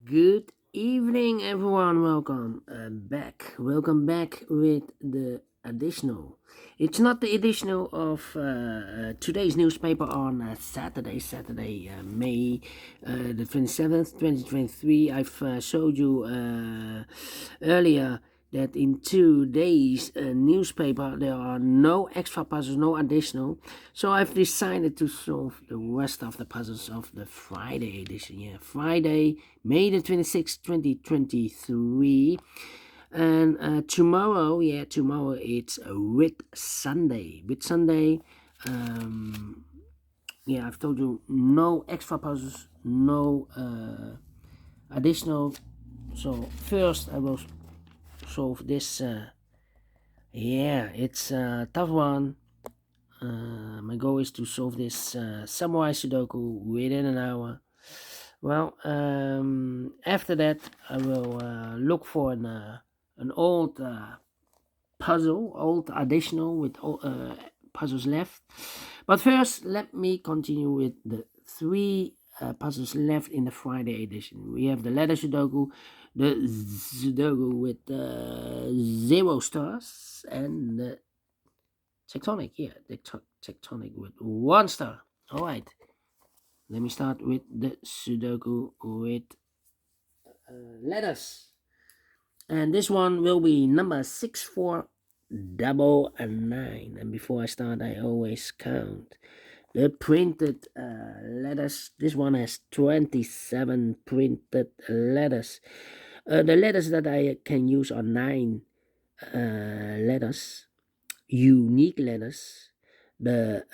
Good evening, everyone. Welcome back. Welcome back with the additional. It's not the additional of today's newspaper on Saturday, May the 27th, 2023. I've showed you earlier that in today's newspaper there are no extra puzzles, no additional. So I've decided to solve the rest of the puzzles of the Friday edition. Yeah, Friday, May the 26th, 2023. And tomorrow it's Whit Sunday. Whit Sunday, I've told you no extra puzzles, no additional. So first I will solve this. It's a tough one. My goal is to solve this Samurai Sudoku within an hour. Well, after that, I will look for an old puzzle, old additional with puzzles left. But first, let me continue with the three puzzles left in the Friday edition. We have the Letter Sudoku, the Sudoku with 0 stars, and the Tectonic, the Tectonic with 1 star. All right. Let me start with the Sudoku with letters. And this one will be number 6499. And before I start, I always count the printed letters. This one has 27 printed letters. The letters that I can use are 9 letters, unique letters. The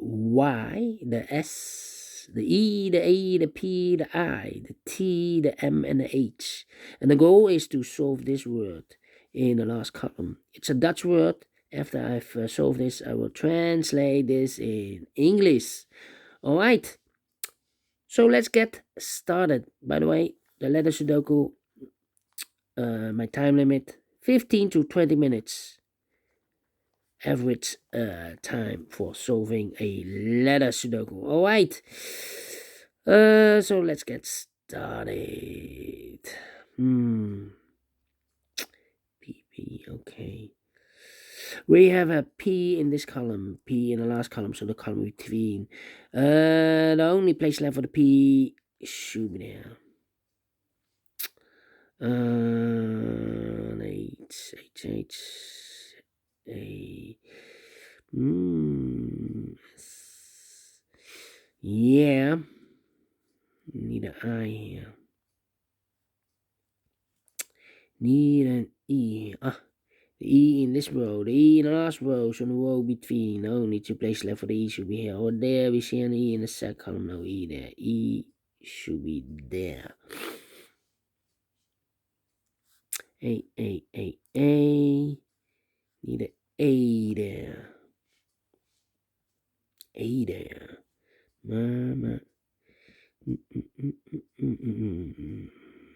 Y, the S, the E, the A, the P, the I, the T, the M, and the H. And the goal is to solve this word in the last column. It's a Dutch word. After I've solved this, I will translate this in English. All right. So let's get started. By the way, the letter Sudoku, my time limit, 15 to 20 minutes. Average time for solving a letter Sudoku. All right. So let's get started. PP. Okay. We have a P in this column, P in the last column, so the column between. The only place left for the P should be there. H. A. Yeah. Need an I here. Need an E. The E in this row. The E in the last row. So the row between. Only 2 places left for the E should be here. Or there. We see an E in the second column. No E there. E should be there. A. Need an A there. A there. Mama.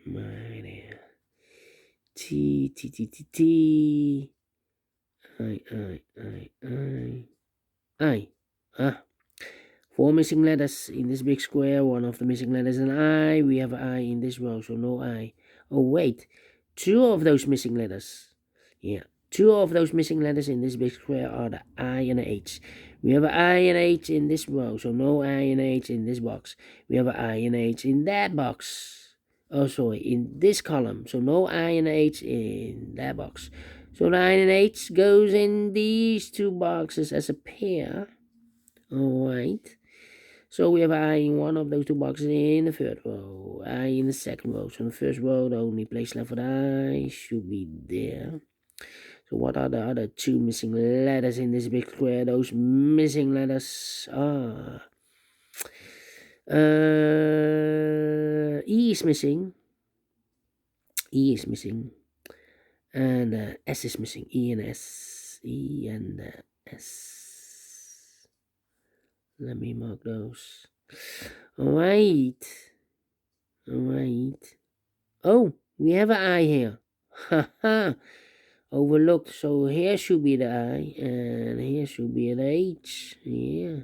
My there. T. I. 4 missing letters in this big square. One of the missing letters is an I. We have an I in this row, so no I. Oh, wait. 2 of those missing letters. Yeah. 2 of those missing letters in this big square are the I and the H. We have an I and H in this row, so no I and H in this box. We have an I and H in that box. Oh, sorry, in this column. So no I and H in that box. So the I and H goes in these 2 boxes as a pair. All right. So we have I in one of those 2 boxes in the third row. I in the second row. So in the first row, the only place left for the I should be there. So what are the other 2 missing letters in this big square? Those missing letters are... E is missing. E is missing. And S is missing. E and S. E and S. Let me mark those. Alright. Oh, we have an I here. Haha. Overlooked. So here should be the I. And here should be the H. Yeah.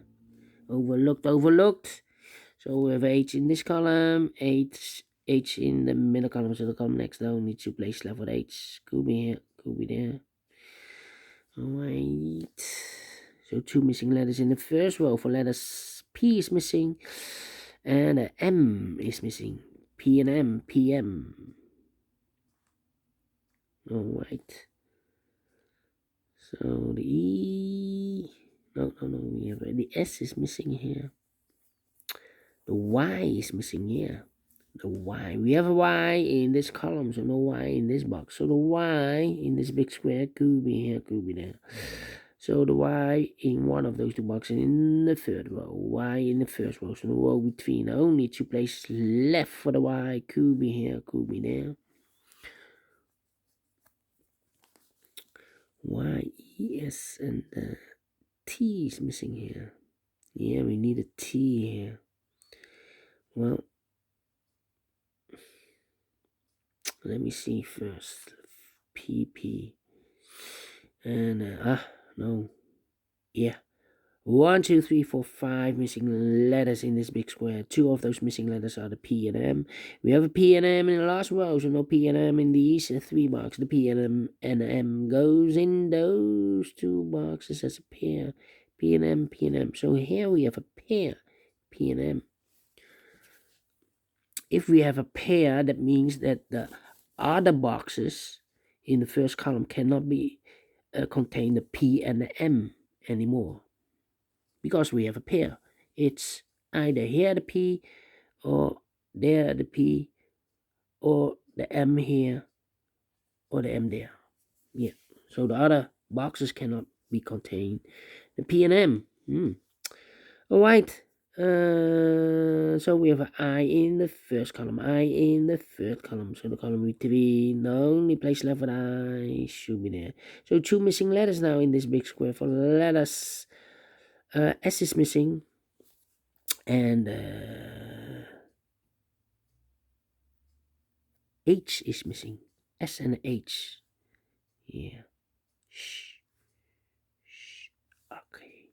Overlooked. So we have H in this column. H H in the middle column, so the column next now need to place left with H. Could be here, could be there. Alright. So 2 missing letters in the first row. For letters P is missing and M is missing. P and M, PM. Alright. So the E, no, we have the S is missing here. The Y is missing here. The Y, we have a Y in this column, so no Y in this box. So the Y in this big square could be here, could be there. So the Y in one of those two boxes in the third row, Y in the first row. So the row between only 2 places left for the Y, could be here, could be there. Y, E, S, and T is missing here. Yeah, we need a T here. Well, let me see first. PP. And, no. Yeah. 1, 2, 3, 4, 5 missing letters in this big square. 2 of those missing letters are the P and M. We have a P and M in the last row, so no P and M in these 3 boxes. The P and M goes in those 2 boxes as a pair. P and M, P and M. So here we have a pair, P and M. If we have a pair, that means that the other boxes in the first column cannot be contain the P and the M anymore. Because we have a pair. It's either here the P or there the P or the M here or the M there. Yeah. So the other boxes cannot be contained. The P and M. Alright. So we have an I in the first column, I in the third column. So the column with 3, the only place left with I should be there. So 2 missing letters now in this big square. For letters, S is missing, and H is missing. S and H. Yeah. Shh. Okay.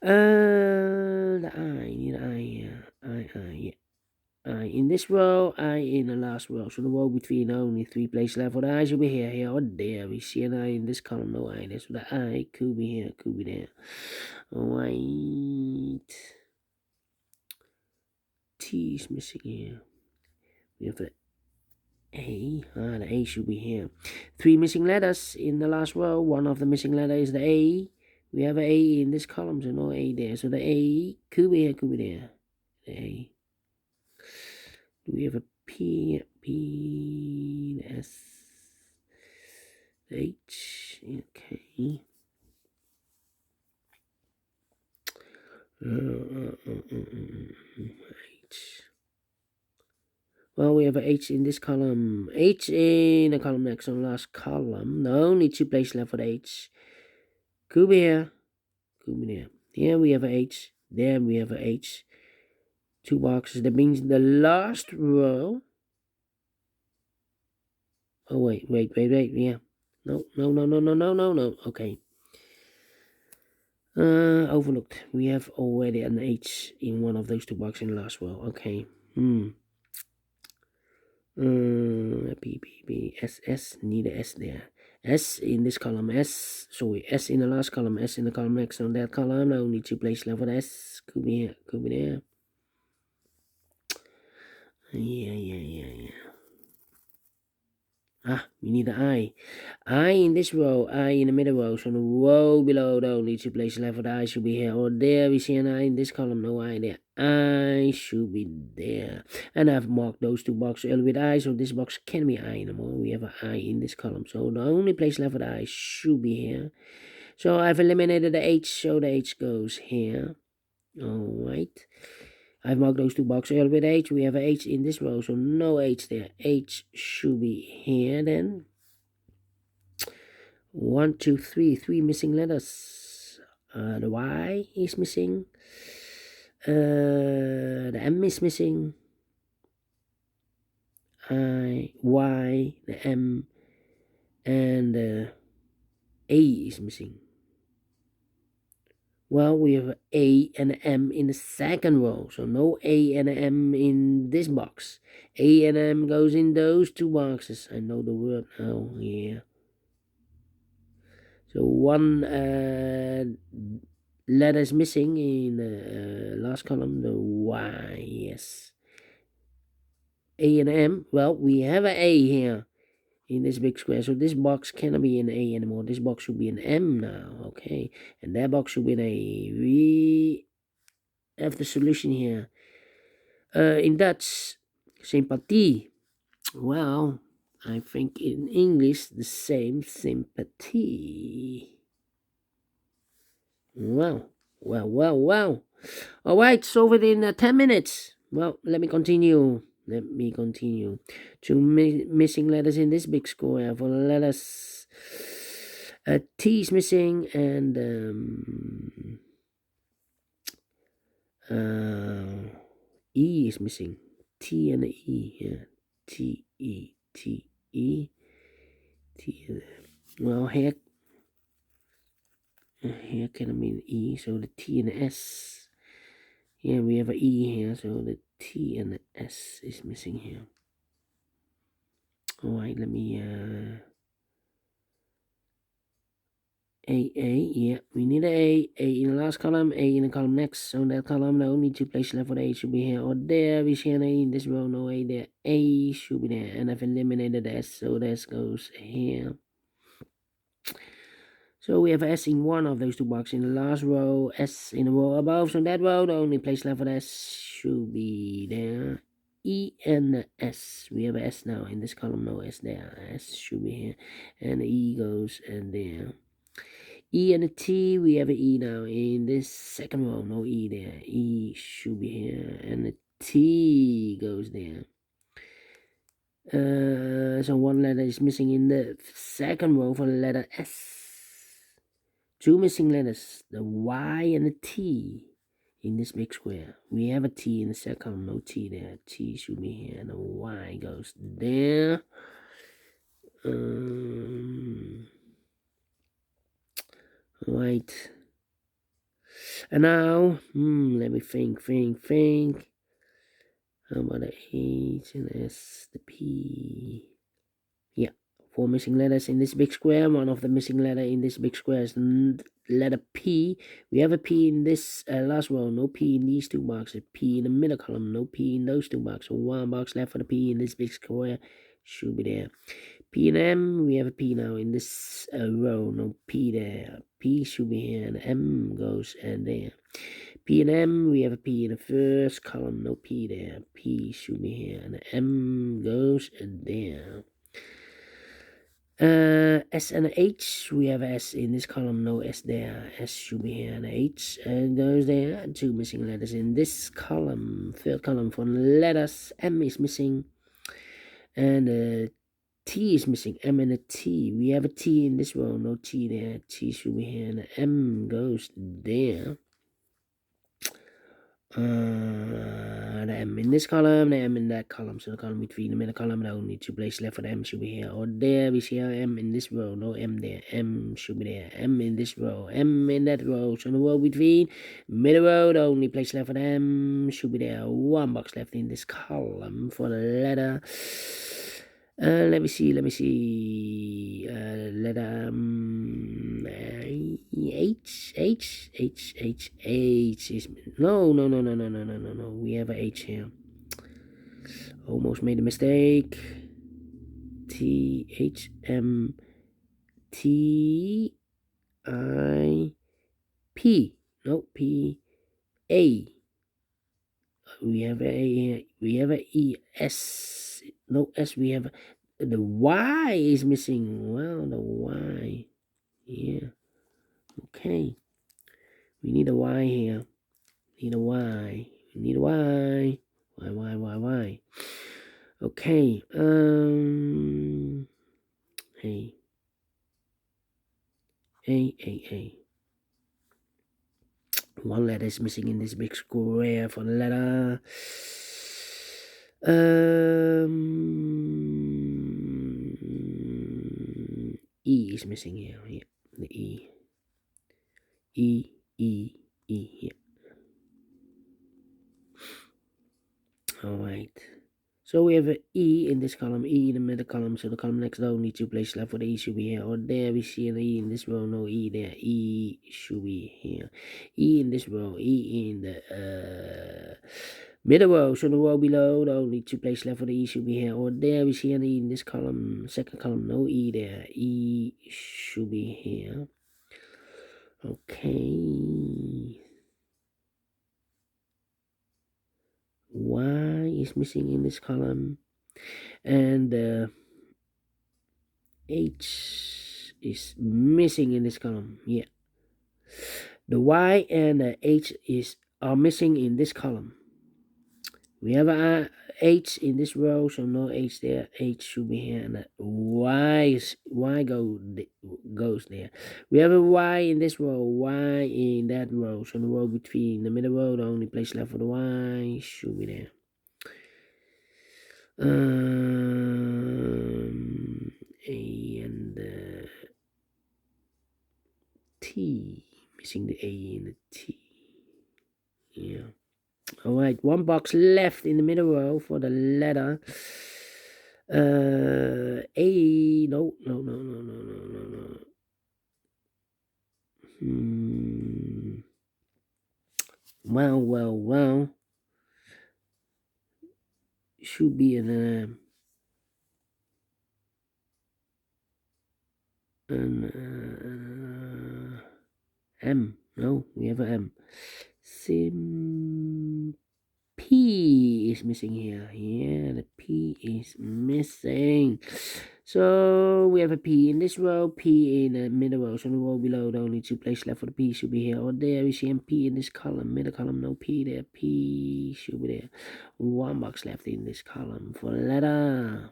The I, need I here. Yeah. I in this row, I in the last row. So the row between only 3 places left for the I should be here, or there. We see an I in this column, no I there. So the I could be here, could be there. Alright. T is missing here. We have the A. The A should be here. 3 missing letters in the last row. One of the missing letters is the A. We have an A in this column, so no A there. So the A could be here, could be there. The A. Do we have a P, the S, the H? Okay. H. Well, we have a H in this column. H in the column next on the last column. The only 2 places left for the H. Could be here. Could be there. Here we have a H. There we have a H. 2 boxes. That means the last row. Oh, wait. Yeah. No. Okay. Overlooked. We have already an H in one of those 2 boxes in the last row. Okay. P, S, need a S there. S in this column, S in the last column, S in the column next on that column. I only 2 places left for the S. Could be here, could be there. Yeah. We need an I. I in this row, I in the middle row. So the row below, the only 2 places left for the I should be here. Or there, we see an I in this column, no I there. I should be there. And I've marked those 2 boxes earlier with I, so this box can be I anymore. We have an I in this column. So the only place left for the I should be here. So I've eliminated the H, so the H goes here. Alright. I've marked those 2 boxes earlier with H. We have a H in this row, so no H there. H should be here then. 1, 2, 3. 3 missing letters. The Y is missing. The M is missing. Y, the M, and the A is missing. Well, we have A and M in the second row, so no A and M in this box. A and M goes in those two boxes. I know the word now, yeah. So one letter is missing in the last column, the Y, yes. A and M, well, we have an A here in this big square, so this box cannot be an A anymore. This box should be an M now, okay? And that box should be an A. We have the solution here. In Dutch, sympathie. Well, I think in English the same, sympathy. Well. All right, so within 10 minutes. Well, let me continue. Two missing letters in this big square. For the letters, T is missing and E is missing. T and E. Yeah. T E T E T. Well, here can I mean E, so the T and the S. Yeah, we have an E here, so the T and the S is missing here. All right, let me A, yeah, we need A in the last column, A in the column next. So in that column, the only two places left for the A should be here or there. We see an A in this row, no A there. A should be there, and I've eliminated the S, so this goes here. So we have S in one of those two boxes. In the last row, S in the row above. So in that row, the only place left for the S should be there. E and the S. We have an S now in this column, no S there. S should be here, and the E goes and there. E and a T, we have an E now in this second row, no E there. E should be here, and the T goes there. So one letter is missing in the second row for the letter S. Two missing letters, the Y and the T in this big square. We have a T in the second column, no T there. T should be here, and the Y goes there. Right. And now, let me think. How about the H and S, the P? Yeah, four missing letters in this big square. One of the missing letter in this big square is letter P. We have a P in this last row, no P in these two boxes. P in the middle column, no P in those two boxes. So one box left for the P in this big square should be there. P and M, we have a P now in this row, no P there. P should be here, and M goes and there. P and M, we have a P in the first column, no P there. P should be here, and M goes and there. S and H, we have S in this column, no S there. S should be here, and H goes there. Two missing letters in this column, third column for letters. M is missing, and T is missing. M and a T. We have a T in this row, no T there. T should be here, and M goes there. The M in this column, the M in that column. So the column between the middle column, the only two places left for the M should be here or there. We see our M in this row, no M there. M should be there. M in this row, M in that row. So the row between middle row, the only place left for the M should be there. One box left in this column for the letter. Let me see. Letter H is no. We have a H here. Almost made a mistake. T H M T I P. No, P A. We have a E S. No S. We have the Y is missing. Well, the Y. Yeah. Okay. We need a Y here. Need a Y. We need a Y. Why? Okay. A. One letter is missing in this big square for the letter. E is missing here. Yeah, the E. E here. All right. So we have an E in this column, E in the middle column. So the column next door, only 2 places left for the E should be here. Or there we see an E in this row, no E there. E should be here. E in this row, E in the middle row. So the row below, the only 2 places left for the E should be here. Or there we see an E in this column, second column, no E there. E should be here. Okay. Y is missing in this column, and H is missing in this column. Yeah, the Y and the H are missing in this column. We have a H in this row, so no H there. H should be here, and the goes there. We have a Y in this row, Y in that row, so the row between the middle row, the only place left for the Y should be there. A and T, missing the A and the T. Yeah. All right, 1 box left in the middle row for the letter A. No. Well. Should be an M. No, we have an M. P is missing here. Yeah, the P is missing. So we have a P in this row, P in the middle row. So the row below, the only 2 places left for the P should be here. Or there we see a P in this column, middle column, no P there. P should be there. 1 box left in this column for the letter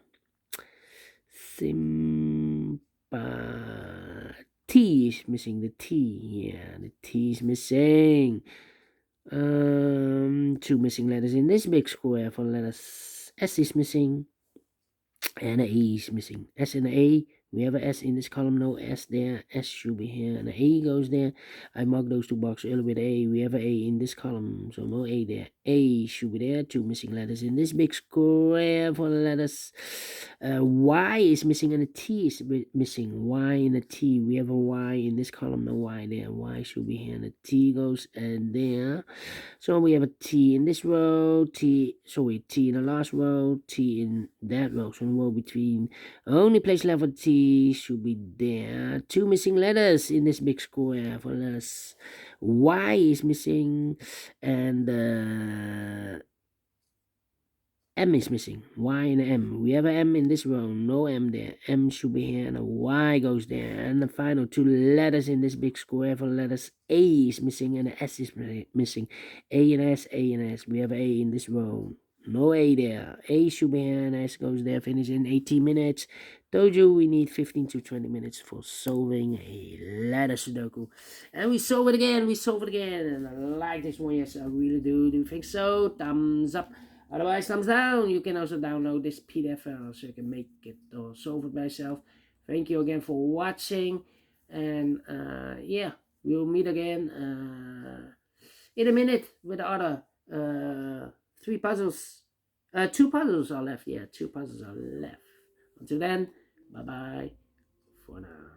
T is missing. The T, yeah, the T is missing. 2 missing letters in this big square for letters. S is missing, and the A is missing. S and the A. We have a S in this column, no S there. S should be here, and the A goes there. I marked those 2 boxes earlier with A. We have an A in this column, so no A there. A should be there. 2 missing letters in this big square for the letters. Y is missing, and the T is missing. Y and the T. We have a Y in this column, no Y there. Y should be here, and the T goes there. So we have a T in this row, T in the last row, T in that row. So the row between, only place left for T should be there. 2 missing letters in this big square for us. Y is missing, and M is missing. Y and M. We have an M in this row. No M there. M should be here, and a Y goes there. And the final 2 letters in this big square for letters. A is missing, and the S is missing. A and S, A and S. We have A in this row. No A there. A should be here, and S goes there. Finish in 18 minutes. Told you we need 15 to 20 minutes for solving a letter Sudoku. And we solve it again. And I like this one. Yes, I really do. Do you think so? Thumbs up. Otherwise, thumbs down. You can also download this PDF file so you can make it or solve it by yourself. Thank you again for watching. And yeah, we'll meet again in a minute with the other 3 puzzles. 2 puzzles are left. Yeah, 2 puzzles are left. Until then, bye-bye for now.